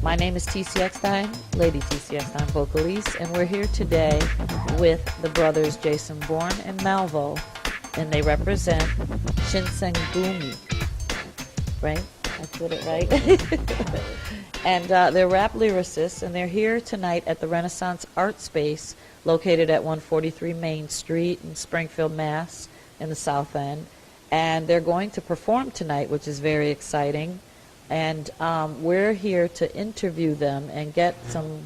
My name is TC Eckstein, Lady TC Eckstein Vocalise, and we're here today with the brothers Jason Bourne and Malvo, and they represent SHENZENGUMI, right? I put it right? And they're rap lyricists, and they're here tonight at the Renaissance Art Space, located at 143 Main Street in Springfield, Mass, in the South End. And they're going to perform tonight, which is very exciting. And we're here to interview them and get some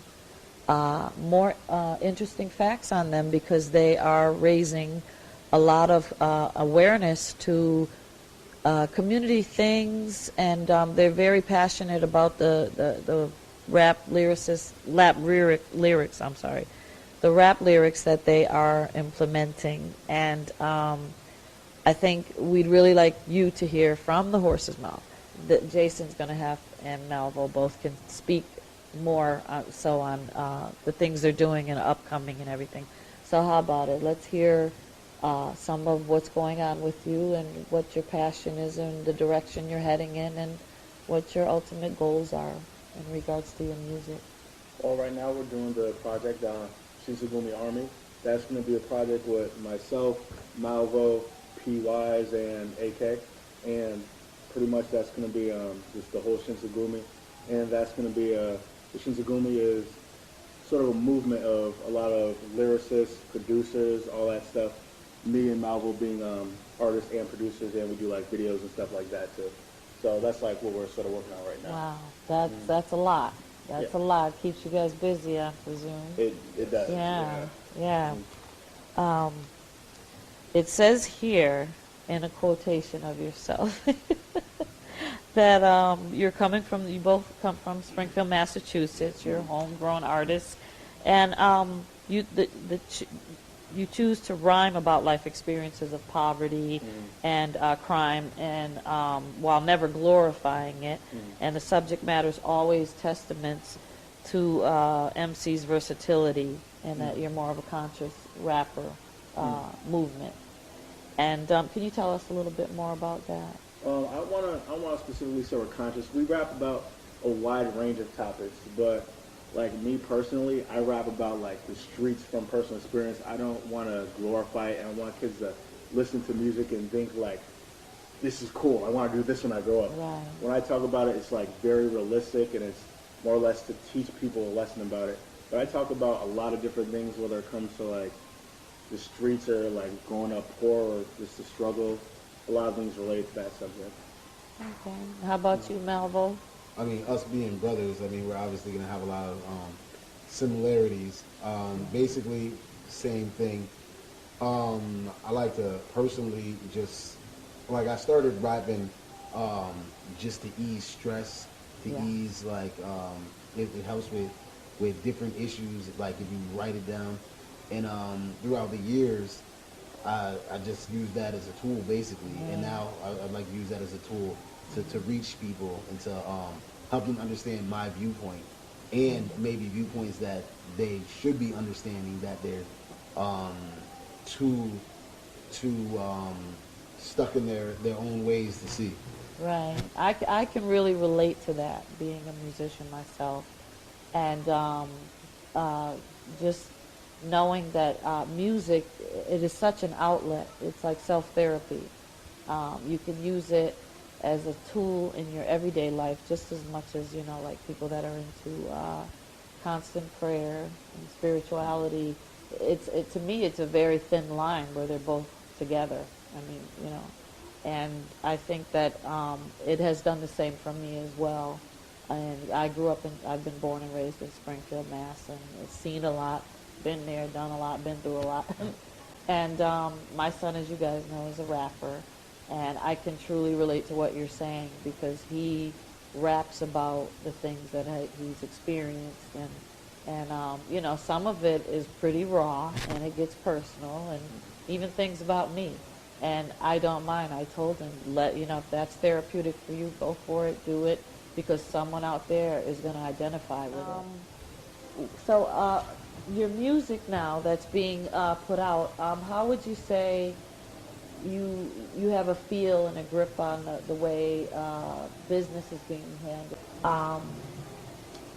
more interesting facts on them, because they are raising a lot of awareness to community things, and they're very passionate about the rap lyrics, the rap lyrics that they are implementing. And I think we'd really like you to hear from the horse's mouth that Jason's going to have, and Malvo both can speak more so on the things they're doing and upcoming and everything. So how about it? Let's hear some of what's going on with you and what your passion is and the direction you're heading in and what your ultimate goals are in regards to your music. Well, right now we're doing the project SHENZENGUMI Army. That's going to be a project with myself, Malvo, P-Wise, and AK. And pretty much that's going to be just the whole SHENZENGUMI. And that's going to be, the SHENZENGUMI is sort of a movement of a lot of lyricists, producers, all that stuff. Me and Malvo being artists and producers, and we do like videos and stuff like that too. So that's like what we're sort of working on right now. Wow, that's a lot. That's a lot. Keeps you guys busy, I presume. It does. Yeah. It says here in a quotation of yourself that you both come from Springfield, Massachusetts. You're homegrown artists, and you choose to rhyme about life experiences of poverty and crime, and while never glorifying it. And the subject matter is always testaments to MC's versatility, and that you're more of a conscious rapper movement. And can you tell us a little bit more about that? I wanna specifically say we're conscious. We rap about a wide range of topics, but like me personally, I rap about like the streets from personal experience. I don't want to glorify it, and I want kids to listen to music and think like, this is cool, I want to do this when I grow up. Right. When I talk about it, it's like very realistic, and it's more or less to teach people a lesson about it. But I talk about a lot of different things, whether it comes to like the streets or like growing up poor or just the struggle. A lot of things related to that subject. Okay. How about you, Malvo? I mean, us being brothers, I mean, we're obviously going to have a lot of similarities. Basically, same thing. I like to personally just, like, I started rapping just to ease stress, to ease, like, it helps with different issues, like if you write it down. And throughout the years, I just use that as a tool, basically. And now I'd like to use that as a tool to reach people and to help them understand my viewpoint, and maybe viewpoints that they should be understanding that they're too stuck in their own ways to see. Right. I can really relate to that, being a musician myself. And uh, just knowing that music, it is such an outlet. It's like self-therapy. You can use it as a tool in your everyday life just as much as, you know, like people that are into constant prayer and spirituality. To me, it's a very thin line where they're both together. I mean, you know, and I think that it has done the same for me as well. And I've been born and raised in Springfield, Mass, and seen a lot, been there, done a lot, been through a lot. And my son, as you guys know, is a rapper, and I can truly relate to what you're saying because he raps about the things that he's experienced, and you know, some of it is pretty raw, and it gets personal, and even things about me. And I don't mind. I told him, you know, if that's therapeutic for you, go for it, do it, because someone out there is going to identify with it. So your music now that's being put out, how would you say you have a feel and a grip on the way business is being handled?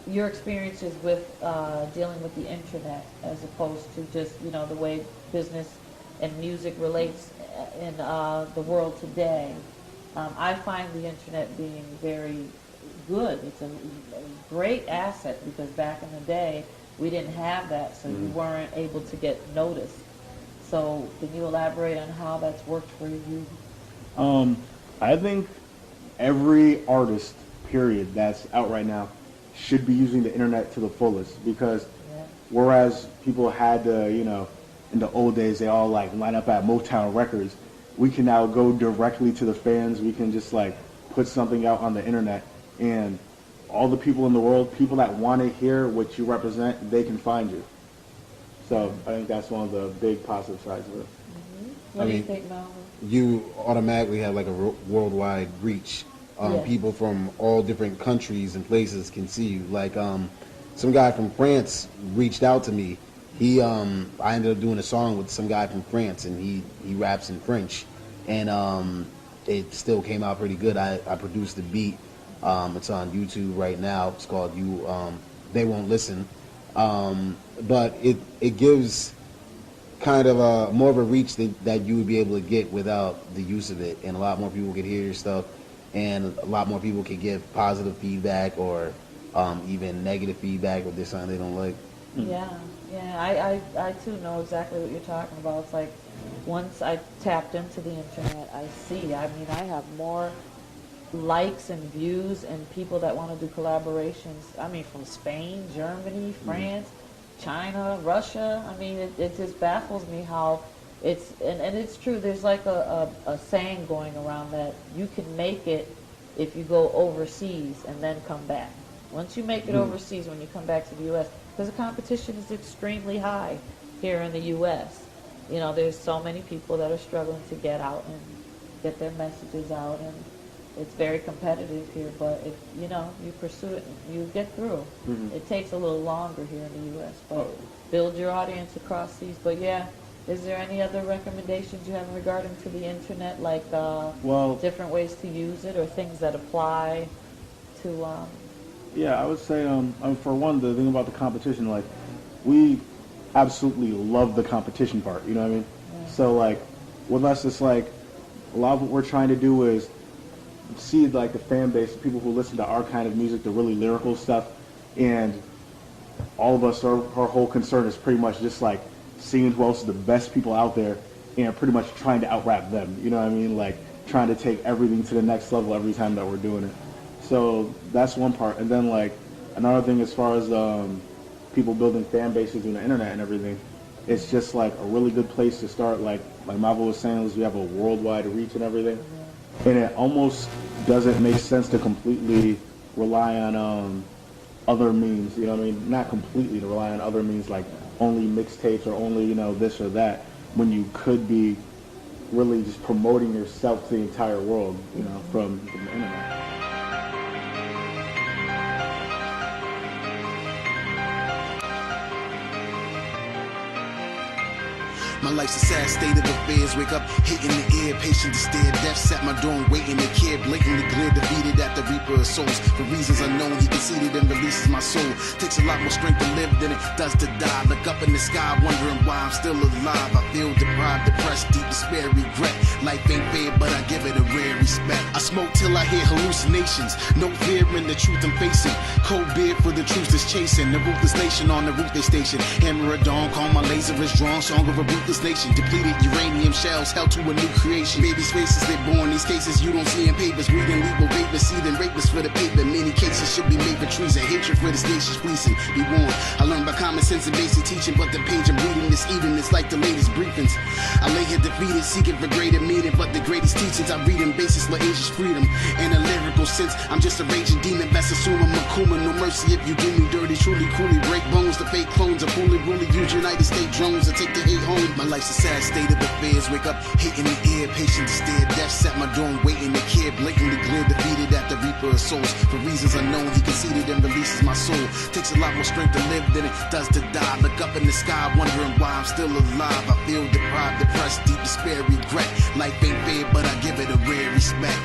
Your experiences with dealing with the internet as opposed to just, you know, the way business and music relates in the world today. I find the internet being very good. It's a great asset because back in the day we didn't have that, so you weren't able to get noticed. So can you elaborate on how that's worked for you? I think every artist, period, that's out right now should be using the internet to the fullest because whereas people had to, you know, in the old days they all like line up at Motown Records, we can now go directly to the fans. We can just like put something out on the internet, and all the people in the world, people that want to hear what you represent, they can find you. So I think that's one of the big positive sides of it. What do you think, Malcolm? You automatically have like a worldwide reach. People from all different countries and places can see you. Like some guy from France reached out to me. I ended up doing a song with some guy from France, and he raps in French, and it still came out pretty good. I produced the beat. It's on YouTube right now. It's called They Won't Listen, but it gives kind of more of a reach that you would be able to get without the use of it, and a lot more people could hear your stuff, and a lot more people could give positive feedback or even negative feedback with this song they don't like. Yeah, I too know exactly what you're talking about. It's like once I tapped into the internet, I mean, I have more likes and views and people that want to do collaborations. I mean, from Spain, Germany, France, China, Russia. I mean, it just baffles me how and it's true. There's like a saying going around that you can make it if you go overseas and then come back. Once you make it overseas, when you come back to the U.S., because the competition is extremely high here in the U.S. You know, there's so many people that are struggling to get out and get their messages out, and it's very competitive here. But if you know you pursue it, you get through. It takes a little longer here in the U.S., but build your audience across seas. But yeah, is there any other recommendations you have regarding to the internet, like different ways to use it or things that apply to? Yeah, I would say, for one, the thing about the competition, like, we absolutely love the competition part, you know what I mean? Yeah. So, like, with us, it's like, a lot of what we're trying to do is see, like, the fan base, the people who listen to our kind of music, the really lyrical stuff, and all of us, our whole concern is pretty much just, like, seeing who else is the best people out there and pretty much trying to out-rap them, you know what I mean? Like, trying to take everything to the next level every time that we're doing it. So that's one part. And then, like, another thing as far as people building fan bases on the internet and everything, it's just, like, a really good place to start. Like Mavo was saying, is we have a worldwide reach and everything. And it almost doesn't make sense to completely rely on other means, you know what I mean? Not completely to rely on other means like only mixtapes or only, you know, this or that, when you could be really just promoting yourself to the entire world, you know, from the internet. My life's a sad state of affairs. Wake up, hate in the air, patient to stare. Death sat my door and waiting to care. Blatantly clear, defeated at the reaper of souls. For reasons unknown, he conceded and releases my soul. Takes a lot more strength to live than it does to die. Look up in the sky, wondering why I'm still alive. I feel deprived, depressed, deep despair, regret. Life ain't fair, but I give it a rare respect. I smoke till I hear hallucinations. No fear in the truth I'm facing. Cold beer for the truth that's chasing. The ruthless nation on the roof they station. Hammer at dawn, call my laser is drawn. Song of a ruthless nation. Depleted uranium shells, held to a new creation. Babies' faces they born. These cases you don't see in papers. Reading legal vapors, seething rapists for the paper. Many cases should be made for treason. Hatred for this nation's fleecing. Be warned. I learned by common sense and basic teaching, but the page I'm reading this evening is like the latest briefings. I lay here defeated, seeking for greater meaning, but the greatest teachings I read in basis for Asia's freedom. In a lyrical sense, I'm just a raging demon. Best assume I'm a Kuma. No mercy if you do me dirty. Truly, cruelly break bones. The fake clones are fully ruly. Use United States drones to take the hate home. My life's a sad state of affairs. Wake up, hate in the air, patient to stare. Death sat my door and waiting to care. Blatantly clear, defeated at the reaper of souls. For reasons unknown, he conceded and releases my soul. Takes a lot more strength to live than it does to die. Look up in the sky, wondering why I'm still alive. I feel deprived, depressed, deep despair, regret. Life ain't fair, but I give it a rare respect.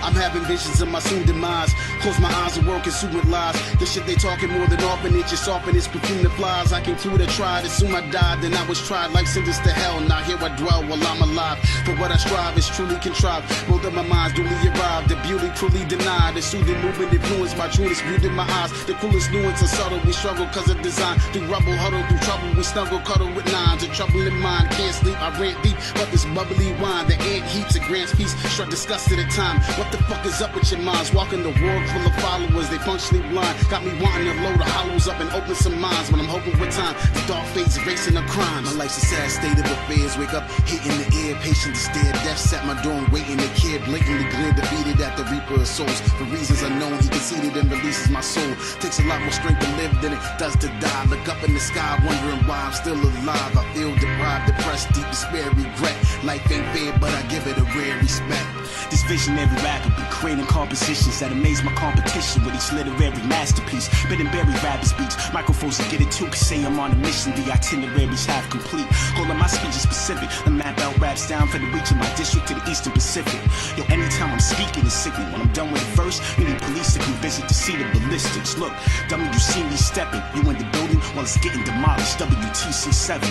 I'm having visions of my soon demise. Close my eyes and work consumed with lies. The shit they talking more than often. It just often it's perfume that flies. I conclude I tried. Assume I died. Then I was tried like sentence to hell. Now here I dwell while I'm alive. For what I strive is truly contrived. Both of my minds duly arrived. The beauty cruelly denied. The soothing movement influenced by trueness viewed in my eyes. The coolest nuance are subtle. We struggle cause of design. Through rubble, huddle, through trouble. We snuggle, cuddle with nines. A trouble in mind. Can't sleep. I rant deep. But this bubbly wine. The ant heats a grants peace. Struck disgusted at time. What the fuck is up with your minds? Walking the world full of followers, they functionally blind. Got me wanting to load the hollows up and open some minds. But I'm hoping with time, the dark fades erasing the crimes. My life's a sad state of affairs. Wake up, hate in the air, patient to stare. Death sat my door and waiting to care. Blatantly clear, defeated at the reaper of souls. For reasons unknown, he conceded and releases my soul. Takes a lot more strength to live than it does to die. Look up in the sky, wondering why I'm still alive. I feel deprived, depressed, deep despair, regret. Life ain't fair, but I give it a rare respect. This visionary rapper be creating compositions that amaze my competition with each literary masterpiece. Bit and berry rapper speech, microphones to get it too, cause say I'm on a mission, the itinerary's half complete. All of my speech is specific, the map out raps down for the reach of my district to the eastern Pacific. Yo, anytime I'm speaking it's sickening. When I'm done with the verse, you need police to come visit to see the ballistics. Look, dummy, you see me stepping, you in the building while it's getting demolished, WTC 7.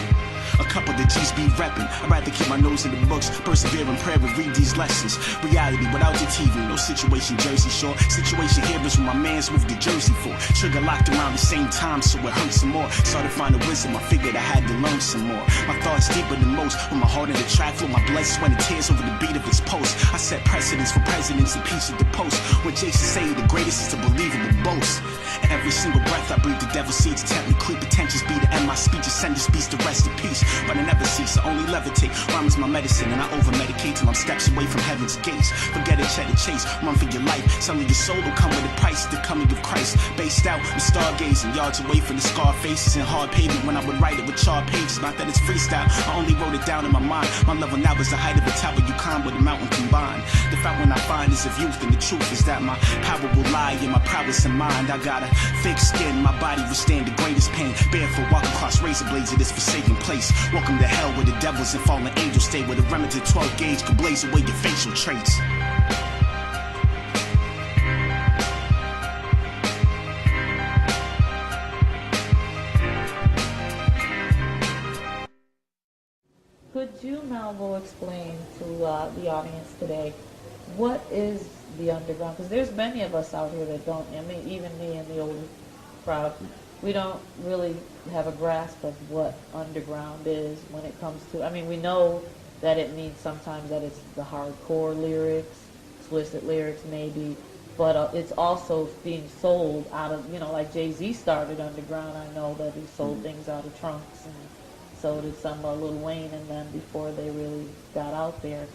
A couple of G's be reppin'. I'd rather keep my nose in the books, persevere in prayer and read these lessons. Reality without the TV, no situation Jersey Shore. Situation here is when my man's moved to Jersey for. Trigger locked around the same time, so it hurts some more. Started finding wisdom, I figured I had to learn some more. My thoughts deeper than most, with my heart in the track flow, my blood, sweat, and tears over the beat of his post. I set precedents for presidents and peace at the post. When Jason say the greatest is a believable boast. And every single breath I breathe, the devil seeds attempt me creep. Pretentious be to end my speech, send this beast to rest in peace. But I never cease, I only levitate. Rhyme is my medicine, and I over-medicate till I'm steps away from heaven's gates. Forget it, cheddar chase, run for your life. Selling your soul will come with a price, the coming of Christ. Based out, I'm stargazing, yards away from the scar faces and hard pavement. When I would write it with charred pages, not that it's freestyle, I only wrote it down in my mind. My level now is the height of a tower you climb with a mountain combined. The fact when I find is of youth, and the truth is that my power will lie in my prowess and mind. I got a thick skin, my body withstand the greatest pain. Barefoot, walk across razor blades of this forsaken place. Welcome to hell where the devils and fallen angels stay, where the remnant of 12 gauge can blaze away your facial traits. Could you, Malvo, explain to the audience today what is the underground? Because there's many of us out here that don't, I mean, even me and the older crowd, we don't really have a grasp of what underground is when it comes to, I mean, we know that it means sometimes that it's the hardcore lyrics, explicit lyrics maybe, but it's also being sold out of, you know, like Jay-Z started underground. I know that he sold things out of trunks, and so did some Lil Wayne and them before they really got out there.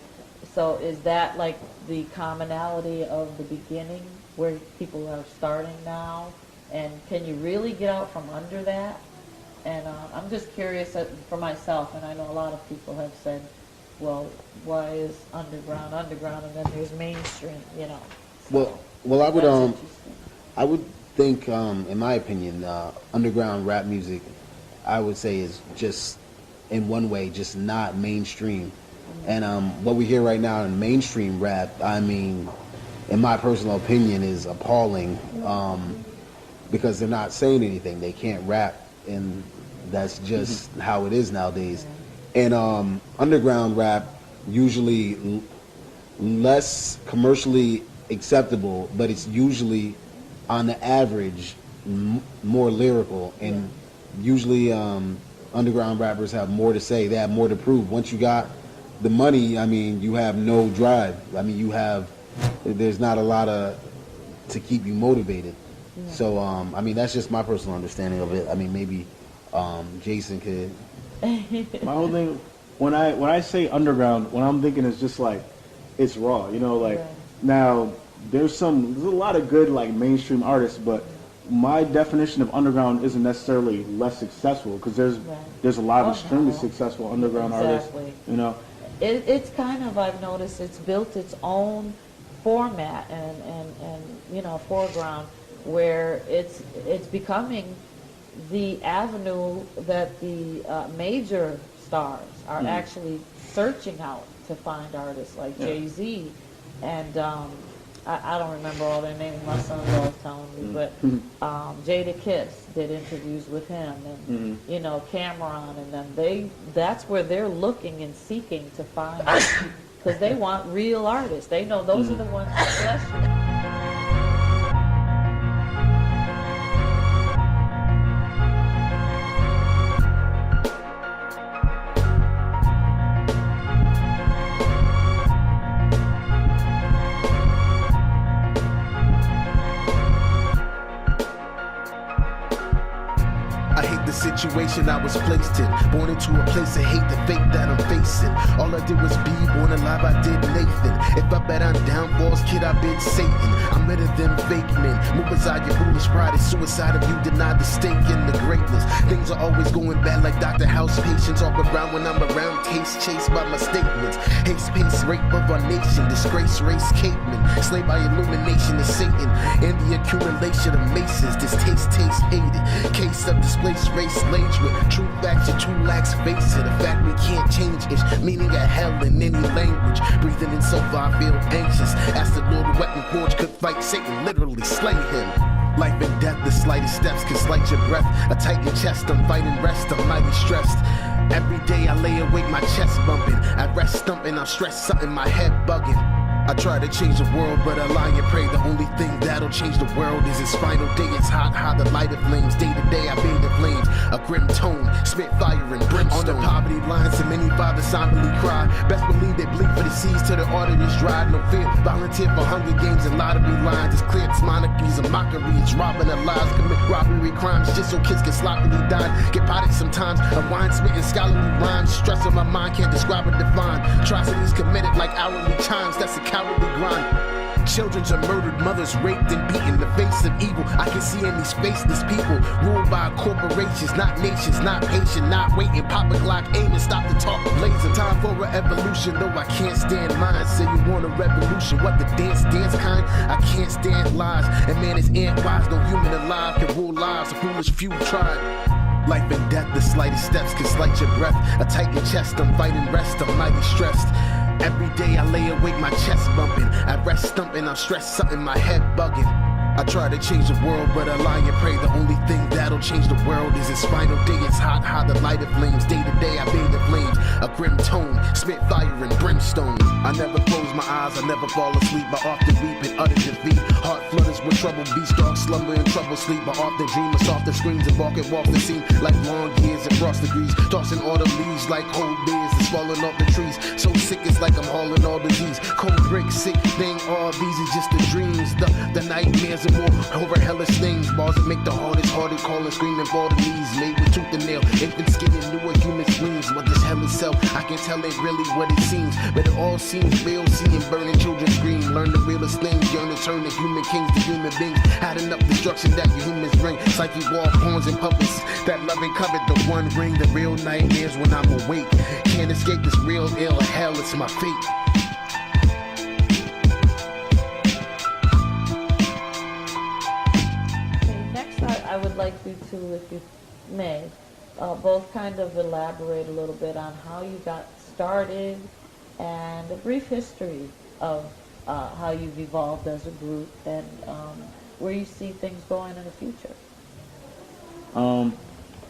So is that like the commonality of the beginning where people are starting now? And can you really get out from under that? And I'm just curious for myself, and I know a lot of people have said, well, why is underground underground and then there's mainstream, you know? So Well, I would think, in my opinion, underground rap music, I would say is just in one way, just not mainstream. And what we hear right now in mainstream rap, I mean, in my personal opinion, is appalling, because they're not saying anything. They can't rap, and that's just how it is nowadays. And underground rap, usually less commercially acceptable, but it's usually, on the average, more lyrical, and usually underground rappers have more to say. They have more to prove. Once you got the money, I mean, you have no drive. I mean, there's not a lot to keep you motivated. So, I mean, that's just my personal understanding of it. I mean, maybe Jason could. My whole thing, when I say underground, what I'm thinking is just like, it's raw, you know, like, now, there's a lot of good, like, mainstream artists, but my definition of underground isn't necessarily less successful, because there's a lot of extremely successful underground artists, you know. It's kind of, I've noticed, it's built its own format and you know, foreground, where it's becoming the avenue that the major stars are actually searching out to find artists like Jay-Z, and I don't remember all their names, my son's always telling me, but Jada Kiss did interviews with him, and you know, Cameron, and then that's where they're looking and seeking to find, because they want real artists. They know those are the ones that bless you. Situation I was placed in, born into a place of hate, the fate that I'm facing. All I did was be born alive, I did Nathan. If I bet on downfalls, kid, I bid Satan. I'm rid of them fake men. Move aside your foolish pride, it's suicide if you deny the stake in the greatness. Things are always going bad like Dr. House patients. All around when I'm around, taste chased by my statements. Haste, pace, rape of our nation, disgrace, race, cavemen. Slave by illumination of Satan and the accumulation of maces. This taste, hated. Case of displaced race, slaves with true facts and true lax face it. The fact we can't change is meaning of hell in any language. Breathing in so far, I feel anxious. Ask the Lord a weapon forged could fight Satan, literally slay him. Life and death, the slightest steps can slight your breath. A tightened chest, I'm fighting rest, I'm mighty stressed. Every day I lay awake, my chest bumping. I rest stumping, I'm stressed, something, my head bugging. I try to change the world, but I lie and pray. The only thing that'll change the world is its final day. It's hot, how the light of flames. Day to day, I bathe the flames. A grim tone, spit fire and brimstone. On the poverty lines, so many fathers somberly cry. Best believe they bleed for the seas till the arteries dry. No fear, volunteer for Hunger Games and lottery lines. It's clear it's monarchies and mockery. It's robbing their lives, commit robbery crimes just so kids can sloppily die. Get potted sometimes, a wine spitting scholarly rhymes. Stress on my mind, can't describe or define. Atrocities committed like hourly chimes. That's a cowardly grind. Children are murdered, mothers raped and beaten. The face of evil I can see in these faceless people, ruled by corporations, not nations, not patient, not waiting. Pop a Glock, aim and stop the talk blazing. Time for an evolution, though I can't stand mine. Say you want a revolution, what the dance kind? I can't stand lies, and man is ant wise. No human alive can rule lives, a foolish few tried. Life and death, the slightest steps can slight your breath. A tightened chest, I'm fighting rest, I'm mighty stressed. Every day I lay awake, my chest bumping. I rest stumping, I'm stressed, something, my head bugging. I try to change the world, but I lie and pray. The only thing that'll change the world is its final day. It's hot, how the light of flames. Day to day I bathe the flames. A grim tone, spit fire and brimstone. I never close my eyes, I never fall asleep. I often weep in utter defeat. Heart flutters with trouble, beast dog slumber in trouble sleep. I often dream of softer screams and walk the scene like long years and frost degrees. Tossing all the leaves like cold beers that's falling off the trees. So sick it's like I'm hauling all disease. Cold break, sick thing, all these are just the dreams. The nightmares and more over hellish things. Bars that make the hardest hearted calling, screaming for the knees. Made with tooth and nail, infant skin and newer human screams. What this hell itself, I can't tell it really what it seems. But it all seems real, seeing burning children scream. Learn the realest things, yearn to turn the human kings to human beings. Had enough destruction that you humans bring. Psyche wall, pawns and puppets. That loving covet, the one ring. The real nightmares when I'm awake. Can't escape this real ill hell, it's my fate. I would like you to, if you may, both kind of elaborate a little bit on how you got started and a brief history of how you've evolved as a group and where you see things going in the future.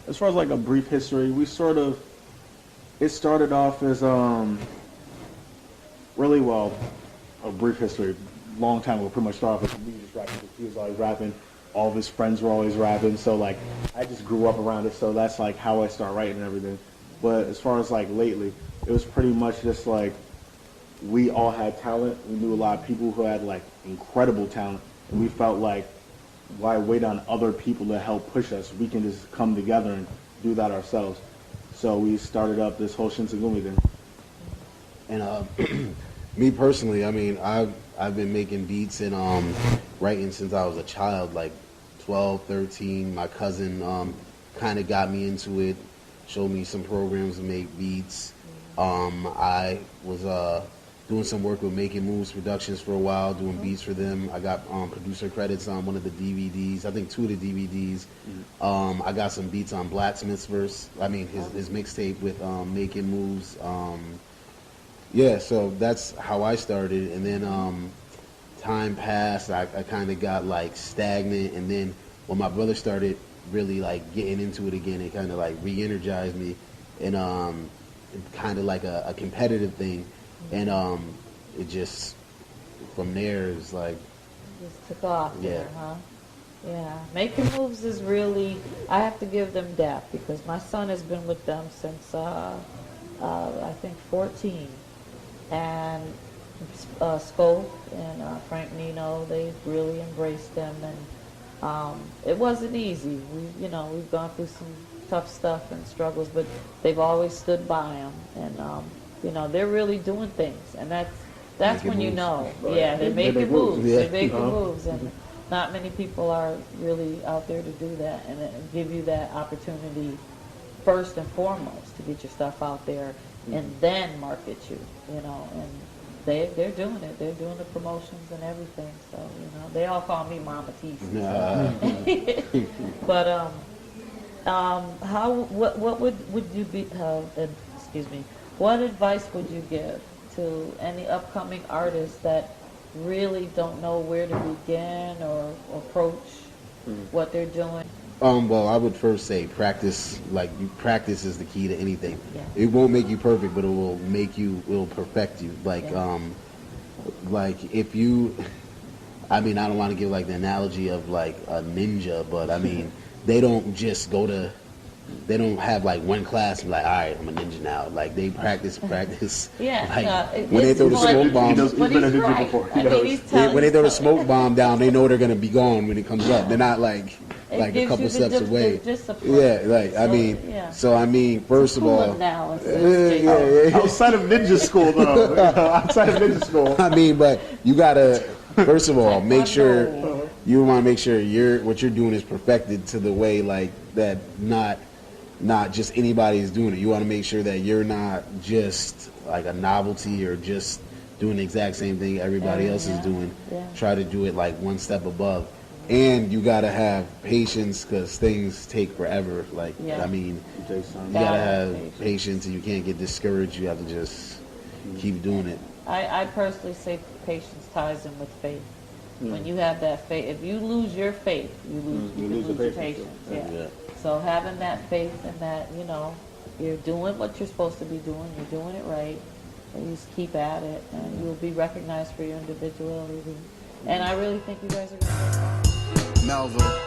As far as like a brief history, it started off as really well, a brief history. Long time ago, pretty much started off as me just rapping because he was always rapping. All of his friends were always rapping, so like I just grew up around it. So that's like how I start writing and everything. But as far as like lately, it was pretty much just like we all had talent. We knew a lot of people who had like incredible talent, and we felt like why wait on other people to help push us? We can just come together and do that ourselves. So we started up this whole SHENZENGUMI thing. And me personally, I mean, I've been making beats and writing since I was a child, like 12, 13. My cousin kind of got me into it, showed me some programs to make beats. I was doing some work with Making Moves Productions for a while, doing beats for them. I got producer credits on one of the DVDs, I think 2 of the DVDs. I got some beats on Blacksmith's verse, his mixtape with Making Moves. Yeah, so that's how I started, and then time passed. I kind of got like stagnant, and then when my brother started really like getting into it again, it kind of like re-energized me, and kind of like a competitive thing, and it just from there is like Just took off Yeah. there, huh? Yeah. Making Moves is really, I have to give them dap because my son has been with them since I think 14. And Scope and Frank Nino, they really embraced them, and it wasn't easy. We've gone through some tough stuff and struggles, but they've always stood by them, and they're really doing things, and that's Making when you moves. know, Right. yeah, they're They making make moves. moves, Yeah. they're making moves, and not many people are really out there to do that and give you that opportunity first and foremost to get your stuff out there and then market you, and they're doing it. They're doing the promotions and everything. So, they all call me Mama T. But what would you be? Excuse me. What advice would you give to any upcoming artists that really don't know where to begin or approach what they're doing? Well, I would first say practice. Like, practice is the key to anything. Yeah. It won't make you perfect, but it will perfect you. Like, Yeah. like if you, I don't want to give like the analogy of like a ninja, but they don't just they don't have like one class and be like, all right, I'm a ninja now. Like, they practice. Yeah. Like, when they throw the smoke bomb, He's been a ninja before. He knows. when they throw the smoke bomb down, they know they're gonna be gone when it comes up. They're not like a gives couple you the steps away. discipline. Yeah, like first of all, Outside of ninja school, though. Outside of ninja school. but you gotta first of all make sure you want to make sure what you're doing is perfected to the way like that. Not just anybody is doing it. You want to make sure that you're not just like a novelty or just doing the exact same thing everybody else is doing. Yeah. Try to do it like one step above. And you gotta have patience because things take forever. Like, Yeah. you It takes time. gotta Gotta have have patience and you can't get discouraged. You have to just keep doing it. I personally say patience ties in with faith. When you have that faith, if you lose your faith, you lose your patience. Yeah. So having that faith and that, you're doing what you're supposed to be doing, you're doing it right, and you just keep at it, and you'll be recognized for your individuality. And I really think you guys are going to Malvo.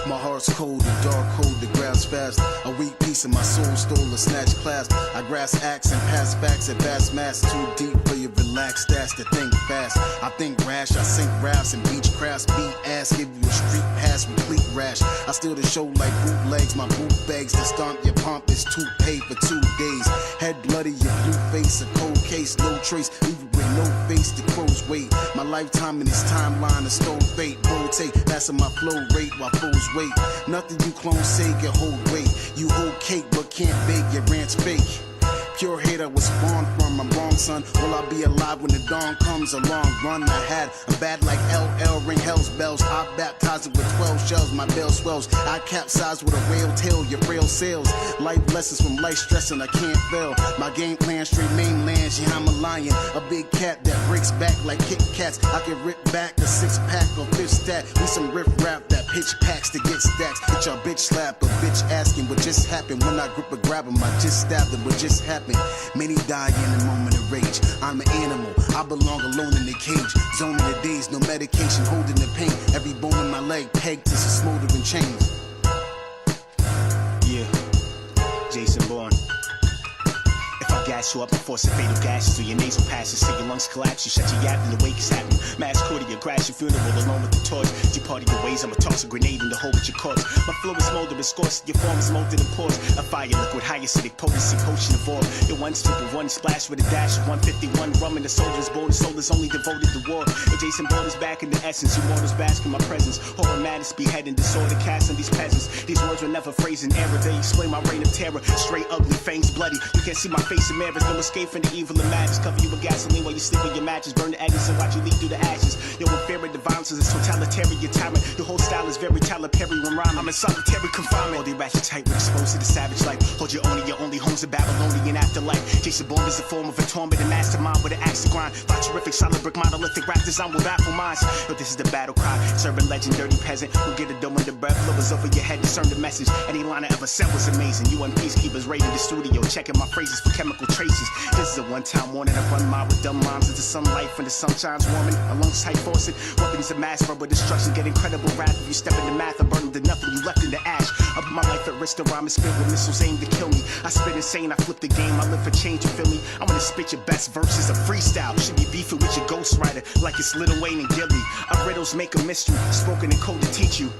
My heart's cold, the dark cold, the grasp fast. A weak piece of my soul stole a snatch class. I grasp axe and pass facts at vast mass. Too deep for your relaxed ass to think fast. I think rash, I sink rafts and beach crafts. Beat ass, give you a street pass, complete rash. I steal the show like bootlegs, my boot bags. To stomp your pompous toupee for 2 days. Head bloody, your blue face, a cold case, no trace. Leave you with no face, the crows wait. My lifetime in this timeline is stole fate. Rotate, that's in my flow rate while foes wait. Nothing you clones say can hold weight. You hold cake but can't bake, your rant's fake. Pure hate I was spawned from, I'm wrong, son. Will I be alive when the dawn comes? A long run I had. I'm bad like LL, ring hell's bells. I baptize it with 12 shells, my bell swells. I capsize with a whale tail, your frail sails. Life lessons from life stress and I can't fail. My game plan straight mainland, yeah, I'm a lion. A big cat that breaks back like Kit Kats. I can rip back a 6-pack or 5th stat. We some riff rap that pitch packs to get stacks. Hit your bitch slap, a bitch asking what just happened. When I grip a grab him, I just stabbed him, what just happened. Many die in a moment of rage. I'm an animal, I belong alone in the cage. Zoning the days, no medication, holding the pain. Every bone in my leg pegged to some smoldering chains. Yeah, Jason Bourne. If I gas you up and force a fatal gases through your nasal passes, say your lungs collapse, you shut your yap and the wake is happening. Mass cardiac, crash your funeral alone with the torch. You party your ways, I'ma toss a grenade in the hole with your corpse. My flow is molded with scorched, your form is molded in pores. A fire liquid, high acidic potency, potion of war. Your one strip of one splash with a dash of 151 rum, and the soldier's born, the soul is only devoted to war. And Jason Bourne is back in the essence, you mortals bask in my presence. Horror madness, beheading, disorder cast on these peasants. These words were never phrased in error, they explain my reign of terror. Straight ugly, fangs bloody, you can't see my face in mirrors. No escape from the evil of madness. Cover you with gasoline while you sleep in your mattress. Burn the ashes and watch you leak through the ashes. Yo, in fear of the violence is a totalitarian tyrant. Your whole style is very Talipari when rhyme. I'm in solitary confinement. Hold your ratchet tight, we're exposed to the savage life. Hold your only home's a Babylonian afterlife. Jason Bourne is a form of a torment, a mastermind with an axe to grind. Fought terrific, solid brick, monolithic rap design will baffle minds. Yo, this is the battle cry. Serving legend, dirty peasant. We'll get a dome when the breath flows over your head. Discern the message. Any line I ever said was amazing. You and peacekeepers raiding the studio, checking my phrases for chemical traces. This is a one-time warning. I run mine with dumb rhymes into sunlight when the sun shines warming. Alongside forcing weapons of mass verbal destruction. Get incredible wrath if you step in the math. I burn them to nothing. You left in the ash. I put my life at risk to rhyme and spit with missiles aimed to kill me. I spit insane. I flip the game. I live for change. You feel me? I'm gonna spit your best verses. A freestyle. You should be beefing with your ghostwriter like it's Lil Wayne and Gilly. Our riddles make a mystery. Spoken in code to teach you.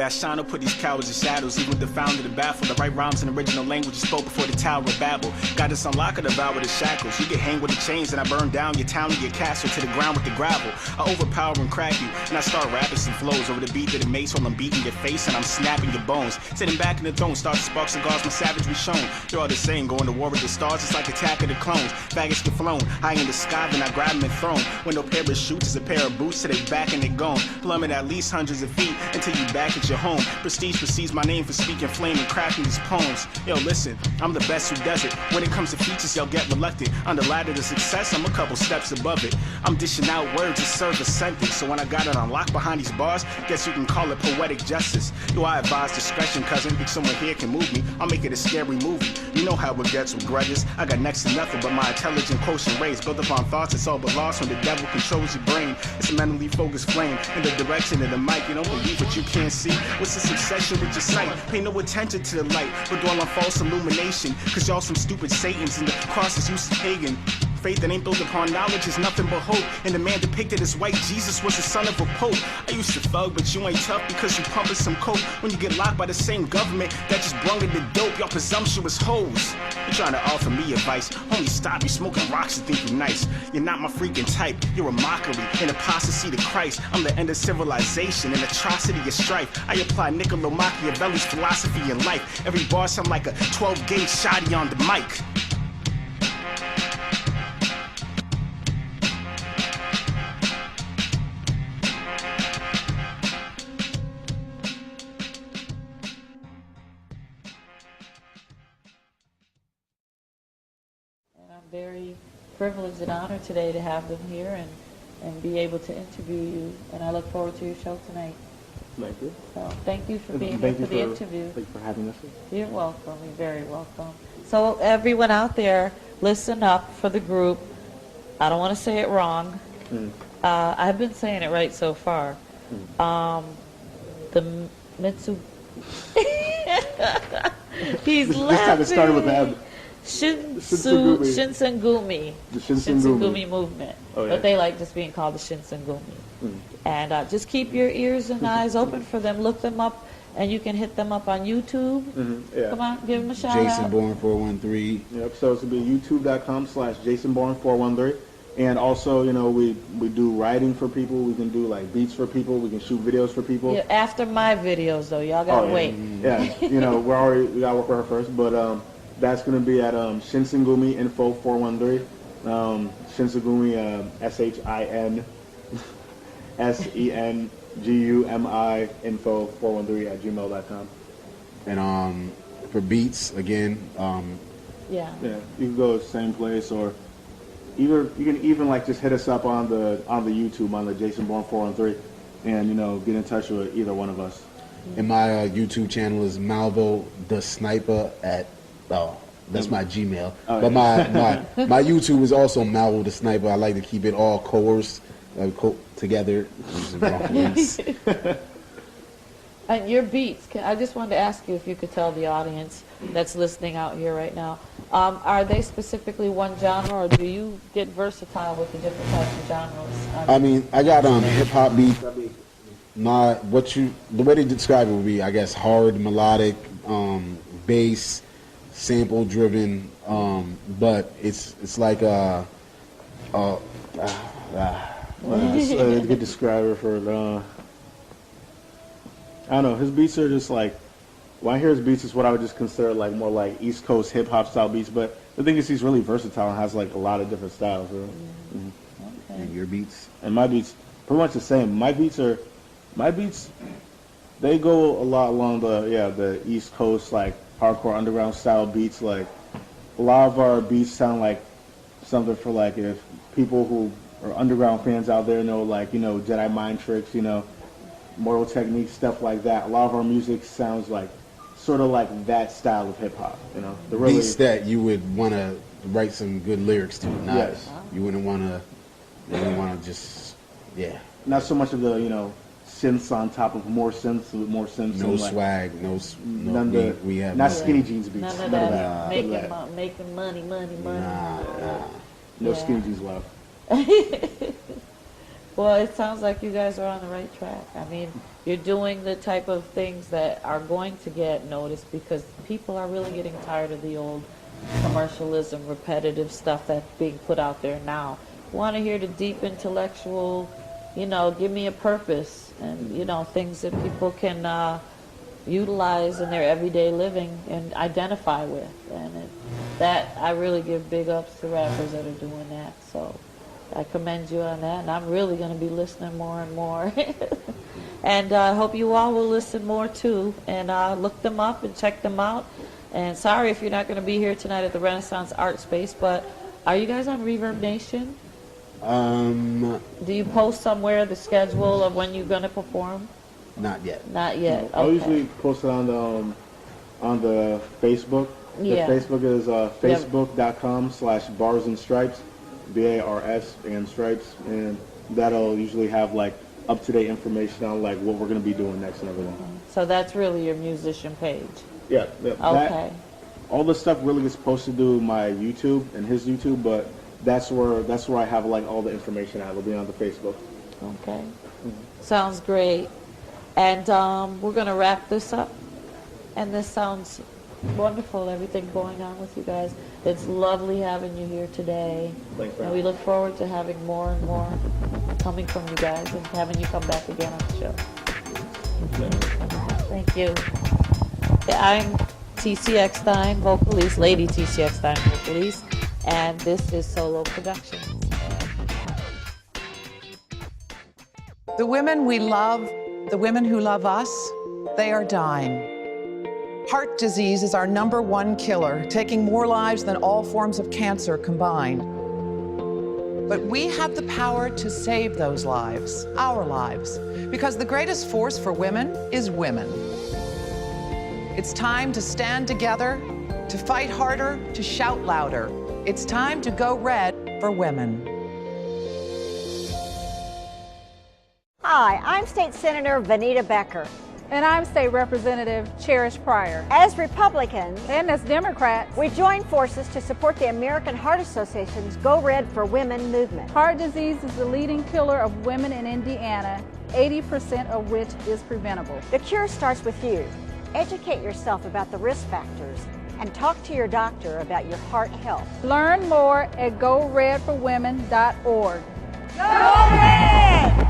I shine up, put these cowards in shadows. Even with the founder, the baffle, the right rhymes in original language you spoke before the tower of Babel. Got us unlock or devour the shackles. You get hanged with the chains and I burn down your town and your castle to the ground with the gravel. I overpower and crack you, and I start rapping some flows over the beat of the mace while I'm beating your face and I'm snapping your bones. Sitting back in the throne, start to spark cigars, my savagery shown. You're all the same, going to war with the stars, it's like Attack of the Clones. Faggots get flown, high in the sky, then I grab them and throw them. When no parachutes is a pair of boots to their back and they're gone. Plummet at least hundreds of feet until you back at your home. Prestige precedes my name for speaking flame and crafting these poems. Yo, listen, I'm the best who does it. When it comes to features, y'all get reluctant. On the ladder to success, I'm a couple steps above it. I'm dishing out words to serve a sentence. So when I got it unlocked behind these bars, guess you can call it poetic justice. Yo, I advise discretion, cousin. Think someone here can move me, I'll make it a scary movie. You know how it gets with grudges. I got next to nothing but my intelligent quotient raised. Built upon thoughts, it's all but lost when the devil controls your brain. It's a mentally focused flame in the direction of the mic. You don't believe what you can't see. What's this obsession with your sight? Pay no attention to the light, but dwell on false illumination. Cause y'all some stupid satans and the cross is used to pagan. Faith that ain't built upon knowledge is nothing but hope. And the man depicted as white Jesus was the son of a pope. I used to thug, but you ain't tough because you pumping some coke. When you get locked by the same government that just brung in the dope, y'all presumptuous hoes. You trying to offer me advice? Only stop you smoking rocks and think you nice. You're not my freaking type. You're a mockery, an apostasy to Christ. I'm the end of civilization, an atrocity of strife. I apply Niccolo Machiavelli's philosophy in life. Every bar sound like a 12-gauge shotty on the mic. Very privileged and honored today to have them here and be able to interview you. And I look forward to your show tonight. Thank you. So thank you for being here for the interview. Thank you for having us. You're welcome. You're very welcome. So everyone out there, listen up for the group. I don't want to say it wrong. I've been saying it right so far. The Mitsu. He's laughing. This time it started with that. Shinsengumi. The Shinsengumi movement. Oh, yeah. But they like just being called the Shinsengumi. And just keep your ears and eyes open for them. Look them up And you can hit them up on YouTube. Yeah. Come on, give them a shout Jason out. Bourne 413. Yep. So it's gonna be youtube.com/JasonBourne413. And also, you know, we do writing for people. We can do like beats for people. We can shoot videos for people. Yeah, after my videos, though, y'all gotta yeah. wait. Yeah, you know, we gotta work with her first, but that's gonna be at SHENZENGUMI info 413. SHENZENGUMI SHINSENGUMI info 413 @gmail.com. And for beats, again, Yeah. Yeah, you can go to the same place, or you can even like just hit us up on the YouTube on the Jason Bourne 413, and you know, get in touch with either one of us. and my YouTube channel is Malvo the Sniper at, that's my Gmail. But my YouTube is also Malvo the Sniper. I like to keep it all coerced, together. And your beats, I just wanted to ask you if you could tell the audience that's listening out here right now, are they specifically one genre, or do you get versatile with the different types of genres? I mean, I got hip hop beats. The way they describe it would be, I guess, hard, melodic, bass, sample driven, but it's like That's a good describer for I don't know, his beats are just like, when I hear his beats, it's what I would just consider like more like East Coast hip hop style beats, but the thing is he's really versatile and has like a lot of different styles. Really. Okay. And your beats? And my beats, pretty much the same. My beats, they go a lot along the East Coast, like hardcore underground style beats. Like a lot of our beats sound like something for like, if people who are underground fans out there know, like, you know, Jedi Mind Tricks, you know, Mortal Technique, stuff like that. A lot of our music sounds like sort of like that style of hip hop, you know. The really, beats that you would want to write some good lyrics to. Not, yes. You wouldn't want to just, yeah. Not so much of the, you know, synths on top of more synths with more synths. No and like, swag, we have not no, skinny jeans beats. None of that. Making money. No skinny jeans left. Well, it sounds like you guys are on the right track. I mean, you're doing the type of things that are going to get noticed, because people are really getting tired of the old commercialism, repetitive stuff that's being put out there now. Want to hear the deep intellectual, you know, give me a purpose, and, you know, things that people can utilize in their everyday living and identify with. And that, I really give big ups to rappers that are doing that. So I commend you on that, and I'm really going to be listening more and more. And I hope you all will listen more too, and look them up and check them out. And sorry if you're not going to be here tonight at the Renaissance Art Space, but are you guys on Reverb Nation? Do you post somewhere the schedule of when you're going to perform? Not yet. Not yet. I usually post it on the Facebook. Yeah. The Facebook is facebook.com/bars and stripes, BARS and stripes, and that'll usually have like up-to-date information on like what we're going to be doing next and everything. So that's really your musician page. Yeah. Okay. All the stuff really gets posted to my YouTube and his YouTube, but that's where I have like all the information at. It'll be on the Facebook. Okay. Sounds great. And we're going to wrap this up. And this sounds wonderful, everything going on with you guys. It's lovely having you here today. Thanks for and we look forward to having more and more coming from you guys, and having you come back again on the show. Thank you. I'm TC Eckstein, vocalist, Lady TC Eckstein, vocalist, and this is Solo Productions. The women we love, the women who love us, they are dying. Heart disease is our #1 killer, taking more lives than all forms of cancer combined. But we have the power to save those lives, our lives, because the greatest force for women is women. It's time to stand together, to fight harder, to shout louder. It's time to go red for women. Hi, I'm State Senator Vanita Becker. And I'm State Representative Cherish Pryor. As Republicans And as Democrats, we join forces to support the American Heart Association's Go Red for Women movement. heart disease is the leading killer of women in Indiana, 80% of which is preventable. The cure starts with you. Educate yourself about the risk factors and talk to your doctor about your heart health. Learn more at GoRedForWomen.org. Go Red!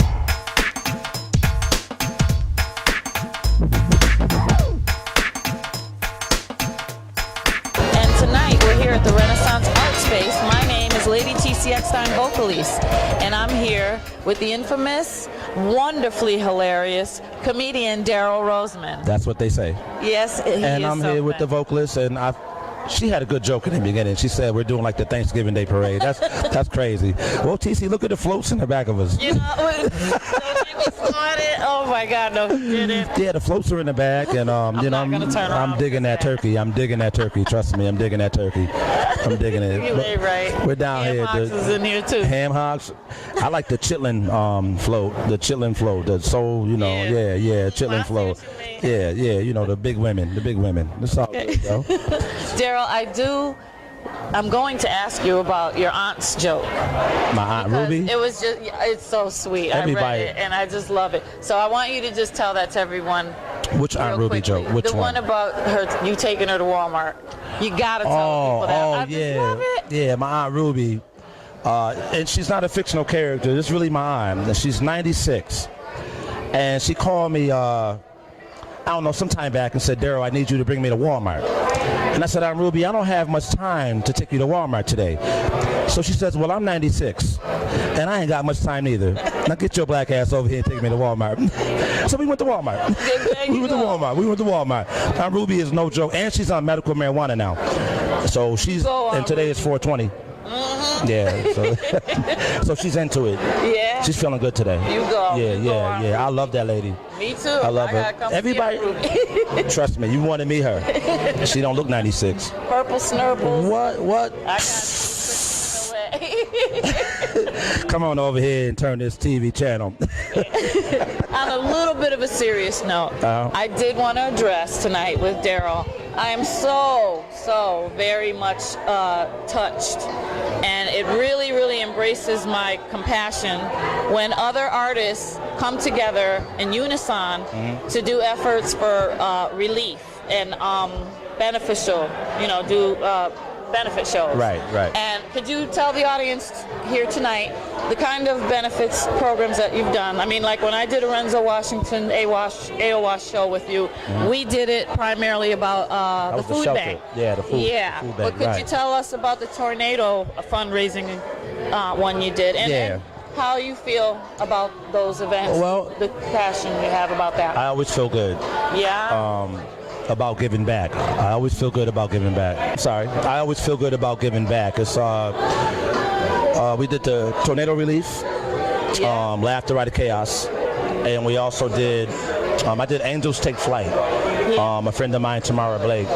And tonight we're here at the Renaissance Art Space. My name is Lady T.C. Eckstein, vocalist, and I'm here with the infamous, wonderfully hilarious comedian Daryl Roseman. That's what they say. Yes, he And is I'm so here with the funny. vocalist, and she had a good joke in the beginning. She said we're doing like the Thanksgiving Day parade. That's crazy. Well, TC, look at the floats in the back of us. You know, don't get me started. Oh my God, no, you didn't. Yeah, the floats are in the back, and you know, not gonna turn around I'm digging that turkey. I'm digging that turkey. Trust me, I'm digging that turkey. I'm digging it. You ain't right. We're down Ham here. hocks is in here too. Ham hocks. I like the chitlin float. The chitlin float. The soul, you know, yeah, chitlin I see float. what you mean. Yeah, you know, the big women. It's all good, yo. Daryl, I'm going to ask you about your aunt's joke. My Aunt Because Ruby. It was just, it's so sweet. Everybody- I read it and I just love it. So I want you to just tell that to everyone. Which Aunt real Ruby quickly. joke? Which the one about you taking her to Walmart. You gotta tell people that. I just love it. Yeah, my Aunt Ruby. And she's not a fictional character. This is really my aunt. And she's 96. And she called me, I don't know, sometime back and said, Daryl, I need you to bring me to Walmart. And I said, Aunt Ruby, I don't have much time to take you to Walmart today. So she says, well, I'm 96, and I ain't got much time either. Now get your black ass over here and take me to Walmart. So we went to Walmart. We went to Walmart. Aunt Ruby is no joke, and she's on medical marijuana now. So she's, and today is 420. Yeah, so she's into it. Yeah. She's feeling good today. You go. Yeah. I love that lady. Me too. I love her. gotta come see Everybody, Aunt Ruby. trust me, you want to meet her. She don't look 96. Purple snurbles. What? I got you. Come on over here and turn this TV channel. On a little bit of a serious note, I did want to address tonight with Daryl. I am so very much touched, and it really embraces my compassion when other artists come together in unison to do efforts for relief and beneficial, do benefit shows. Right. And could you tell the audience here tonight the kind of benefits programs that you've done? I mean, like when I did a Renzo Washington AOWASH show with you, we did it primarily about the food bank. Yeah, the food. Yeah, food but bank, could right. you tell us about the tornado fundraising one you did? And how you feel about those events? Well, the passion you have about that. I always feel good. Yeah. About giving back. I always feel good about giving back. I always feel good about giving back. It's we did the tornado relief, laughter out of chaos, and we also did. I did Angels Take Flight. A friend of mine, Tamara Blake,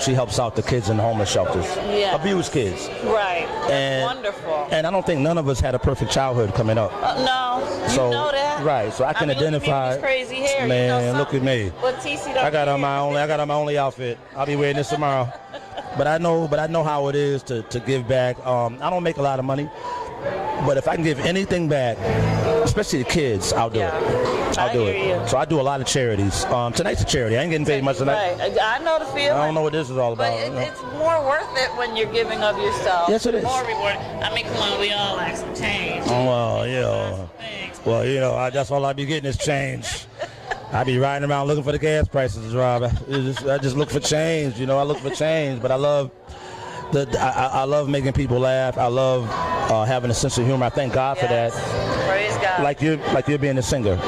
she helps out the kids in homeless shelters, abused kids. Right. That's And- wonderful. And I don't think none of us had a perfect childhood coming up. No, you So, know that. right, so I can mean, identify. Look at me with this crazy hair. Man, look at me. But TC don't I got on care. my only outfit. I'll be wearing this tomorrow. But I know how it is to give back. I don't make a lot of money, but if I can give anything back, especially the kids, I'll do it. I'll do hear it. you. So I do a lot of charities. Tonight's a charity. I ain't getting paid much tonight. Right. I know the feeling. I don't know what this is all But about. it's more worth it when you're giving of yourself. Yes, it is. More reward. I mean, come on, we all like some change. Well, Thanks. that's all I be getting is change. I be riding around looking for the gas prices, Rob. I just look for change. I look for change, but I love I love making people laugh. I love having a sense of humor. I thank God for that. Praise God. Like you're being a singer.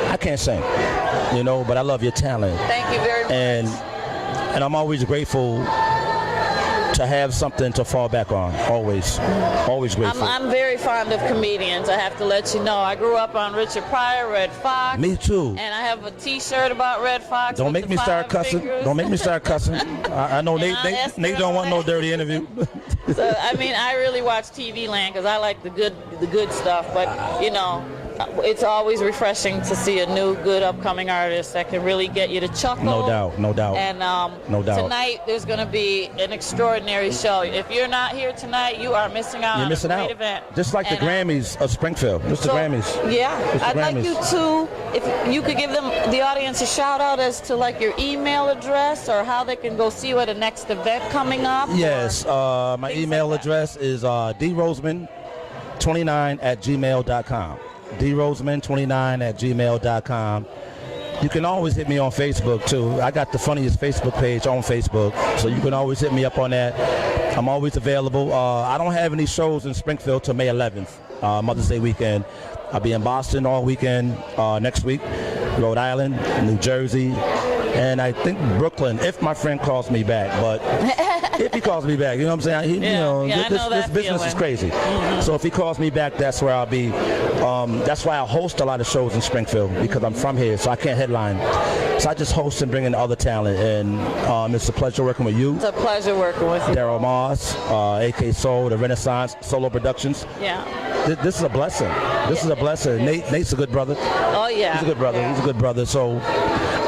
I can't sing, but I love your talent. Thank you very much. And I'm always grateful to have something to fall back on. Always grateful. I'm very fond of comedians. I have to let you know. I grew up on Richard Pryor, Red Fox. Me too. And I have a T-shirt about Red Fox. Don't with make the me start 5 cussing. fingers. Don't make me start cussing. I know Nate don't want no dirty interview. So I mean, I really watch TV Land because I like the good stuff. But it's always refreshing to see a new, good, upcoming artist that can really get you to chuckle. No doubt, no doubt. And no doubt. Tonight there's going to be an extraordinary show. If you're not here tonight, you are missing out on a great event. Just like the Grammys of Springfield. Just the Grammys. Yeah, I'd like Grammys. you to, if you could give the audience a shout out as to like your email address or how they can go see you at a next event coming up. Yes, my email address is droseman29@gmail.com. droseman29@gmail.com. You can always hit me on Facebook too. I got the funniest Facebook page on Facebook, so you can always hit me up on that. I'm always available. I don't have any shows in Springfield till May 11th, Mother's Day weekend. I'll be in Boston all weekend next week, Rhode Island, New Jersey, and I think Brooklyn, if my friend calls me back. But if he calls me back, you know what I'm saying? This business is crazy. So if he calls me back, that's where I'll be. That's why I host a lot of shows in Springfield, because I'm from here, so I can't headline. So I just host and bring in other talent, and it's a pleasure working with you. It's a pleasure working with you. Daryl Moss, AK Soul, the Renaissance Solo Productions. Yeah. This is a blessing. This is a blessing. Nate's a good brother. Oh yeah. He's a good brother. Yeah. He's a good brother. So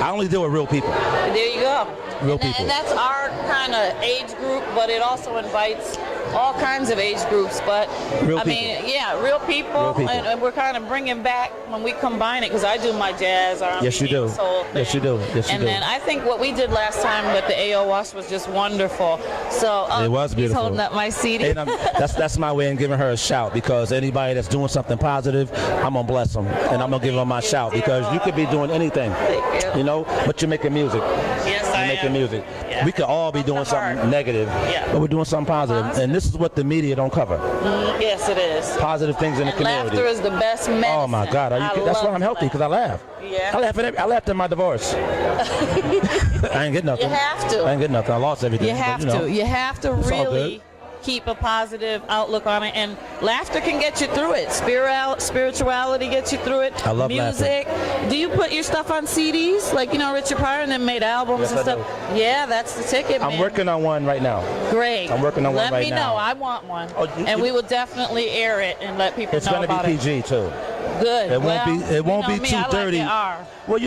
I only deal with real people. There you go. Real people. And that's our kind of age group, but it also invites all kinds of age groups. But Real I people. mean, yeah, real people. Real people. And we're kind of bringing back when we combine it, because I do my jazz, R&B, Yes, you do. soul thing. Yes, you do. Yes, you and do. then I think what we did last time with the AO Wash was just wonderful. So It was he's beautiful. holding up my CD. And that's my way in giving her a shout, because anybody that's doing something positive, I'm gonna bless them, and I'm gonna give them my shout, because you could be doing anything, Thank you. but you're making music. Yes, You're I making am. music. Yeah. We could all be doing something negative, but we're doing something positive. And this is what the media don't cover. Yes, it is. Positive things in the And community. laughter is the best medicine. Oh my God! Are you kidding? That's why love I'm healthy, because I laugh. Yeah. I laughed at my divorce. I ain't get nothing. You have to. I ain't get nothing. I lost everything. You have but, to. You have to it's all really good. keep a positive outlook on it, and laughter can get you through it. Spirituality gets you through it. I love music. Do you put your stuff on CDs, like Richard Pryor, and then made albums Yes, and I stuff? Yeah, that's the ticket, man. I'm working on one right now. Great. I'm working on one Let right me now. know. I want one, Oh, and we will definitely air it and let people It's know going to about be it. PG too. Good. It won't be. It won't you know be me, too I like dirty. it R. Well,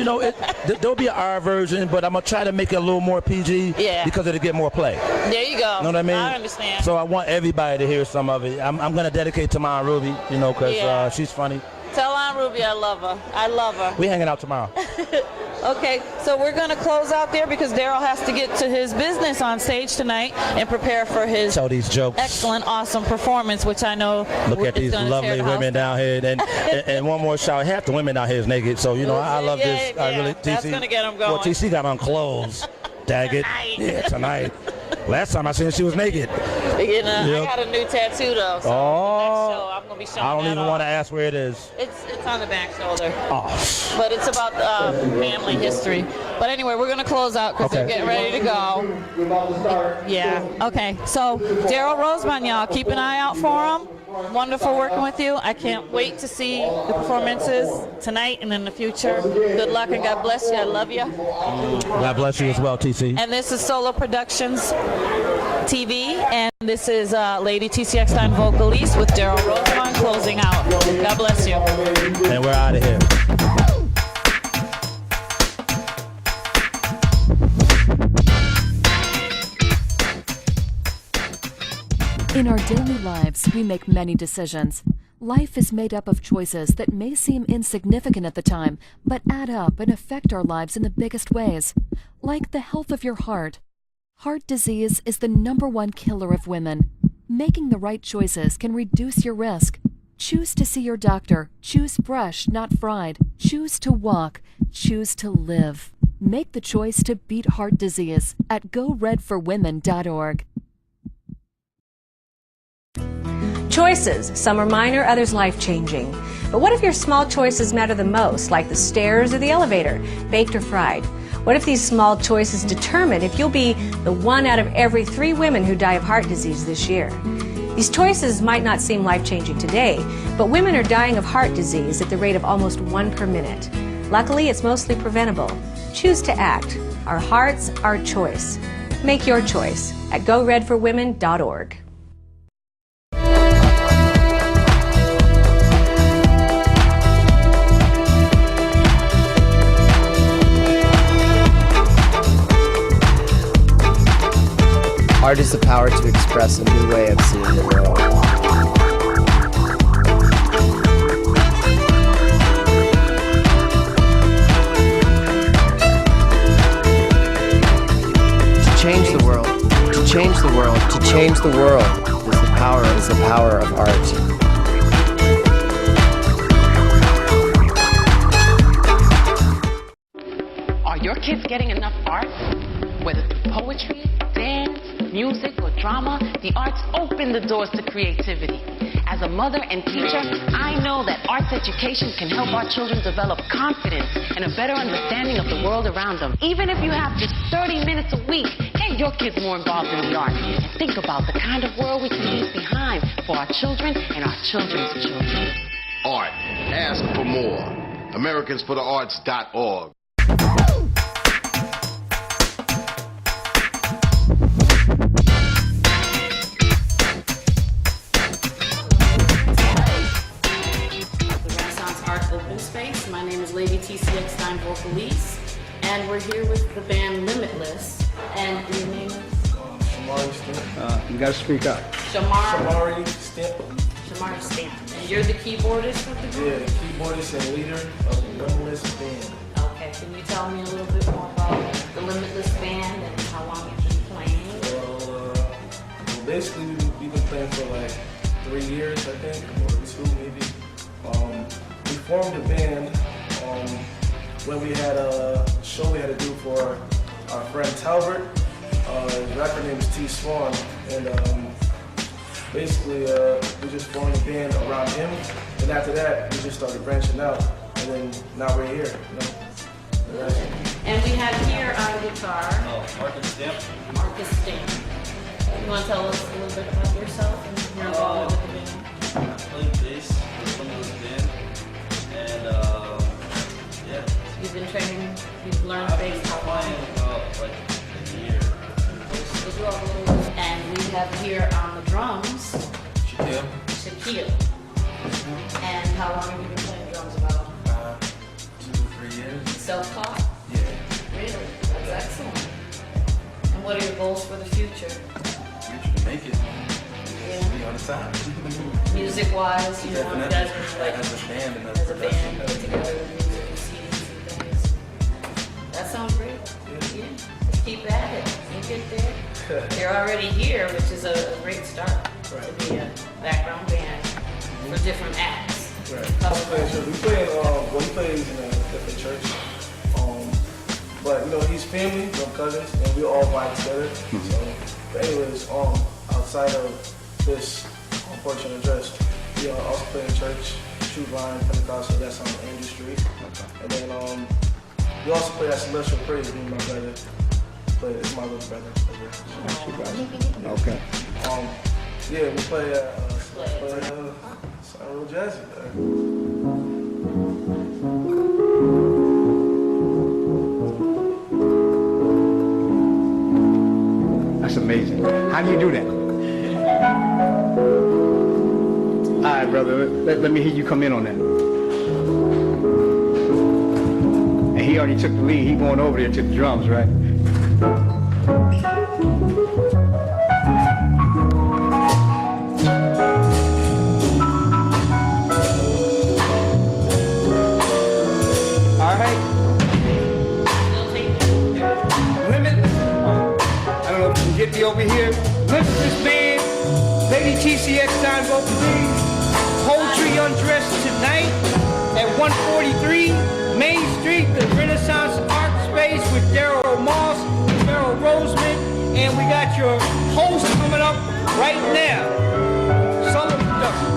there'll be an R version, but I'm gonna try to make it a little more PG. Yeah. Because it'll get more play. There you go. You know what I mean? I understand. So I want everybody to hear some of it. I'm gonna dedicate to my Aunt Ruby, because Yeah. she's funny. Tell Aunt Ruby I love her. I love her. We hanging out tomorrow. Okay, so we're going to close out there because Daryl has to get to his business on stage tonight and prepare for his Tell these jokes. excellent, awesome performance, which I know Look at is these gonna tear lovely the house women down here, and one more shout. Half the women out here is naked, so I love Yeah, this. I yeah. really. That's TC, gonna get 'em going. Well, TC got on clothes. Dag it. Tonight. Yeah, tonight. Last time I seen her, she was naked. Yep. Yep. I got a new tattoo though. So Oh. next show, I'm gonna be showing I don't that even off. want to ask where it is. It's on the back shoulder. Oh. But it's about family history. But anyway, we're going to close out because they're getting ready to go. We're about to start. Yeah. Okay. So Daryl Roseman, y'all, keep an eye out for him. Wonderful working with you. I can't wait to see the performances tonight and in the future. Good luck and God bless you. I love you. God bless you as well, TC. And this is Solo Productions TV, and this is Lady TC Eckstein vocalist with Daryl Roseman closing out. God bless you. And we're out of here. In our daily lives, we make many decisions. Life is made up of choices that may seem insignificant at the time, but add up and affect our lives in the biggest ways. Like the health of your heart. Heart disease is the #1 killer of women. Making the right choices can reduce your risk. Choose to see your doctor. Choose fresh, not fried. Choose to walk. Choose to live. Make the choice to beat heart disease at GoRedForWomen.org. Choices. Some are minor, others life-changing. But what if your small choices matter the most, like the stairs or the elevator, baked or fried? What if these small choices determine if you'll be the 1 out of every 3 women who die of heart disease this year? These choices might not seem life-changing today, but women are dying of heart disease at the rate of almost 1 per minute. Luckily, it's mostly preventable. Choose to act. Our hearts, our choice. Make your choice at GoRedForWomen.org. Art is the power to express a new way of seeing the world. To change the world, to change the world, to change the world is the power of art. Are your kids getting enough art? Whether through poetry, dance, music, or drama, the arts open the doors to creativity. As a mother and teacher, I know that arts education can help our children develop confidence and a better understanding of the world around them. Even if you have just 30 minutes a week, get your kids more involved in the arts and think about the kind of world we can leave behind for our children and our children's children. Art. Ask for more. AmericansForTheArts.org. Open Space. My name is Lady Eckstein, vocalist, and we're here with the band Limitless. And your name is? Shamari Stamp. You gotta speak up. Shamari Stamp. Shamari Stamp. And you're the keyboardist of the group? Yeah, the keyboardist and leader of the Limitless band. Okay, can you tell me a little bit more about the Limitless band and how long you've been playing? Well, basically we've been playing for like 3 years, I think, or 2 maybe. We formed a band when we had a show we had to do for our friend Talbert. His rapper name is T Swan, and basically we just formed a band around him. And after that, we just started branching out, and then now we're here. You know? And we have here on the guitar, Marcus Stamp. Marcus Stamp. You want to tell us a little bit about yourself and your involvement with the band? I play bass with some of this band, and yeah. You've been training, you've learned bass how long? About like a year. And we have here on the drums, Shaquille. And how long have you been playing drums about? 2 or 3 years. Self-taught? Yeah. Really? That's excellent. And what are your goals for the future? Future to make it. Yeah. Be on the side. Music-wise, you want you guys to like as a band and as a band put together the music and CDs and things. That sounds great. Yeah. Just keep at it. You get there. You're already here, which is a great start to be a background band for different acts. Right. We play he plays in a different church. But you know, he's family, we're cousins, and we all vibe together. So, but anyways, outside of this unfortunate address, we also play in church, True Line, Pentecostal, that's on Andrew Street. And then we also play at Celestial Praise, me and my brother. It's my little brother. Okay. Yeah, we play at sound real jazzy. That's amazing. How do you do that? All right, brother. Let me hear you come in on that. And he already took the lead. He going over there to the drums, right? All right. Limitless. I don't know if you can get me over here. Limitless band. Lady Eckstein vocalist. Poetry Undressed tonight at 143 Main Street, the Renaissance Art Space with Daryl Moss, Farrell Roseman, and we got your host coming up right now. Solo production.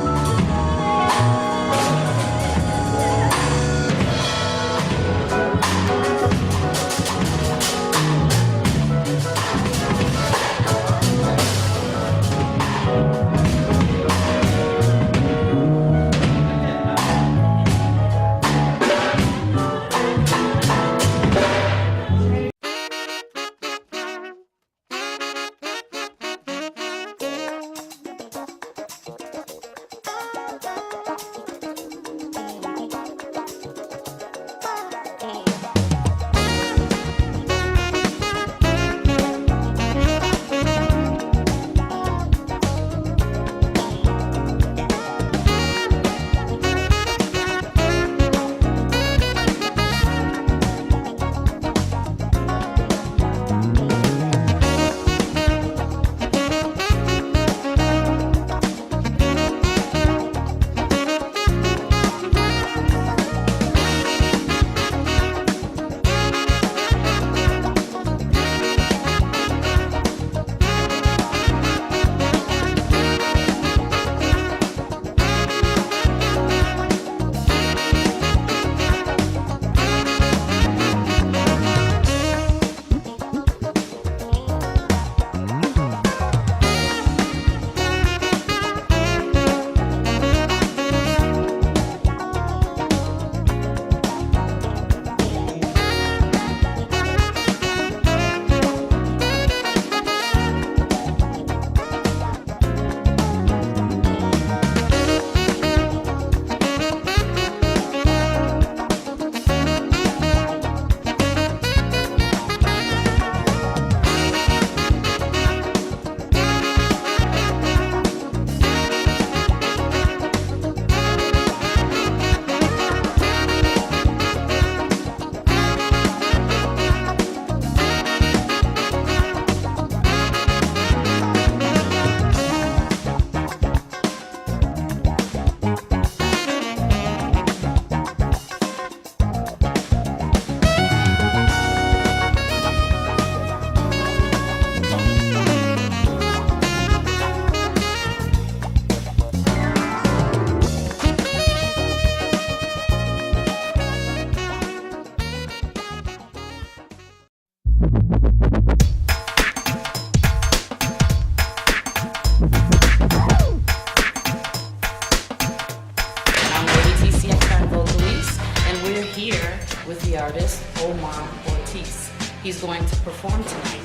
he's going to perform tonight.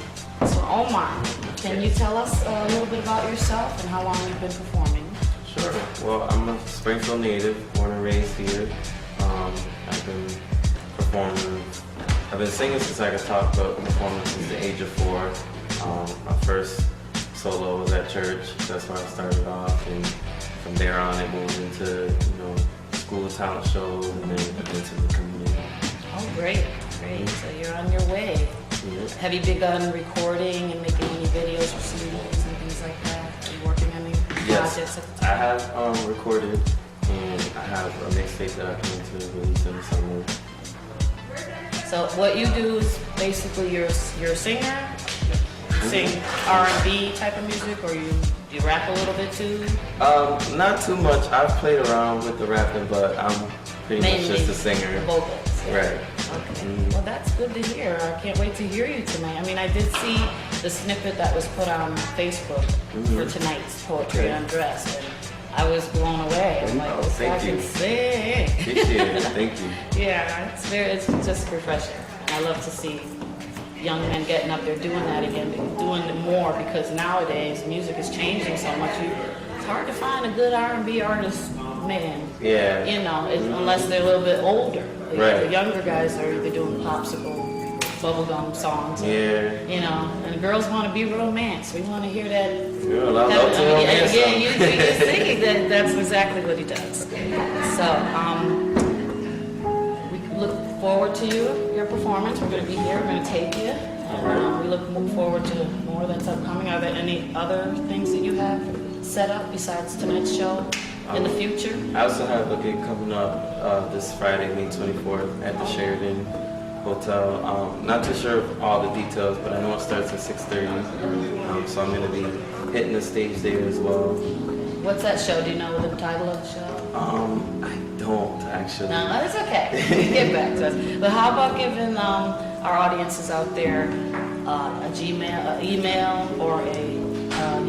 So Omar, can you tell us a little bit about yourself and how long you've been performing? Sure. Well, I'm a Springfield native, born and raised here. I've been performing. I've been singing since I could talk, but performing since the age of 4. My first solo was at church. That's where I started off, and from there on, it moved into school talent shows and then into the community. Oh, great, great. So you're on your way. Yeah. Have you begun recording and making any videos or singles and things like that? Are you working on any projects at the I time? have recorded, and I have a mixtape that I plan to release in the summer. So what you do is basically you're a singer, you sing R&B type of music, or you rap a little bit too? Not too much. I've played around with the rapping, but I'm pretty Mainly much just a singer. the vocals. Yeah. Right. Okay. Well, that's good to hear. I can't wait to hear you tonight. I mean, I did see the snippet that was put on Facebook for tonight's Poetry Undressed, and I was blown away. I'm like, this guy can sing. Appreciate it. Thank you. Yeah, it's just refreshing. I love to see young men getting up there doing that again, doing it more, because nowadays music is changing so much. It's hard to find a good R&B artist, man. Yeah. Unless they're a little bit older. Right. The younger guys are either doing popsicle, bubblegum songs. Yeah. And girls want to be romance. We want to hear that. Girl, I love to romance. Yeah, you sing. That's exactly what he does. So, we look forward to your performance. We're going to be here. We're going to tape you. And we look forward to more that's upcoming. Are there any other things that you have set up besides tonight's show in the future? I also have a gig coming up this Friday, May 24th at the Sheridan Hotel. Not too sure of all the details, but I know it starts at 6:30. So I'm going to be hitting the stage there as well. What's that show? Do you know the title of the show? I don't actually. No, that's okay. You can get back to us. But how about giving our audiences out there an email, or a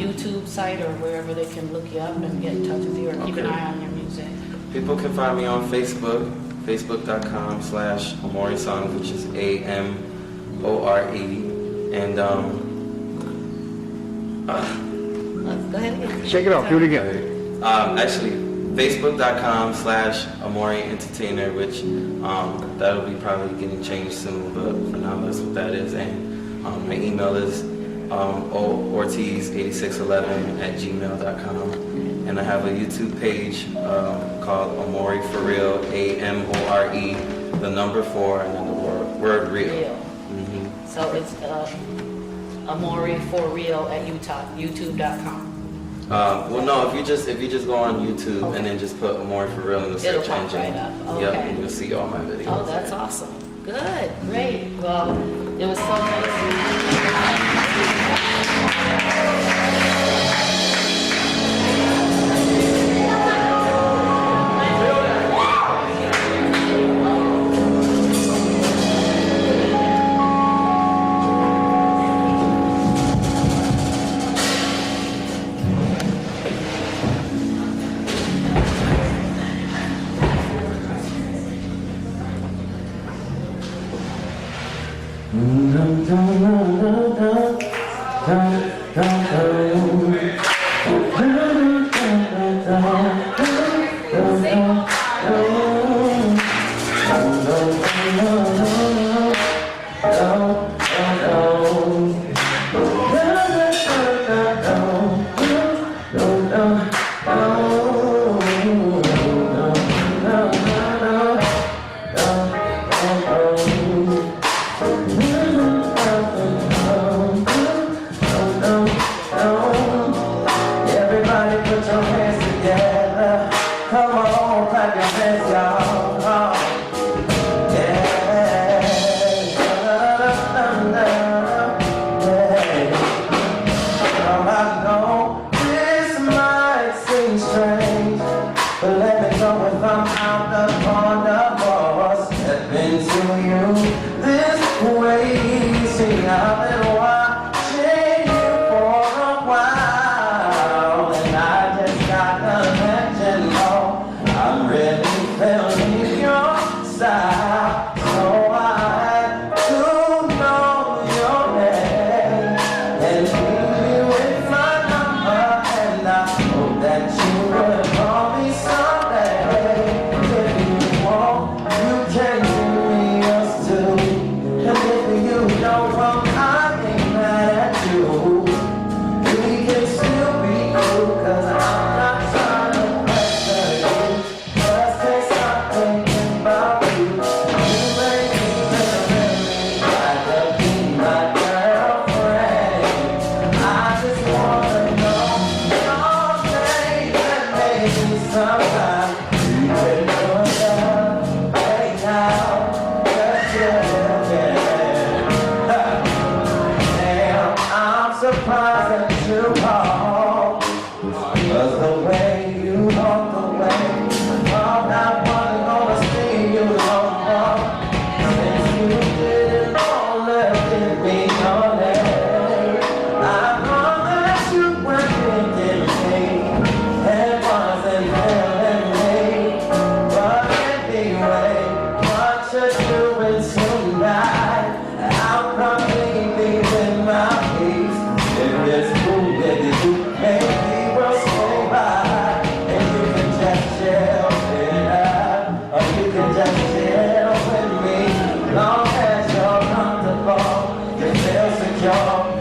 YouTube site, or wherever they can look you up and get in touch with you, or keep an eye on your music? People can find me on Facebook, facebook.com/Amore Songs, which is AMORE. And go ahead. Shake it off. Do it again. Actually, facebook.com/Amore Entertainer, which that'll be probably getting changed soon, but for now that's what that is. And my email is Ortiz8611@gmail.com. And I have a YouTube page called Amore for Real, AMORE, the number 4, and then the word real. So it's Amore for Real at YouTube.com. Well, no, if you just go on YouTube and then just put Amore for Real in the search It'll pop engine, right up. Yep, Okay. and you'll see all my videos. Oh, that's awesome. Good, great. Well, it was so nice to meet you. surprised that you called. Cause the way you walked away, I'm not gonna see you no more. Since you didn't wanna give me your name, I know that you were thinking me and wasn't feeling me. But anyway, what you're doing tonight, I'll probably be with my peace. If it's cool with you, maybe we'll stay by, and you can just chill it out, or you can just chill with me. Long as you're comfortable, you feel secure.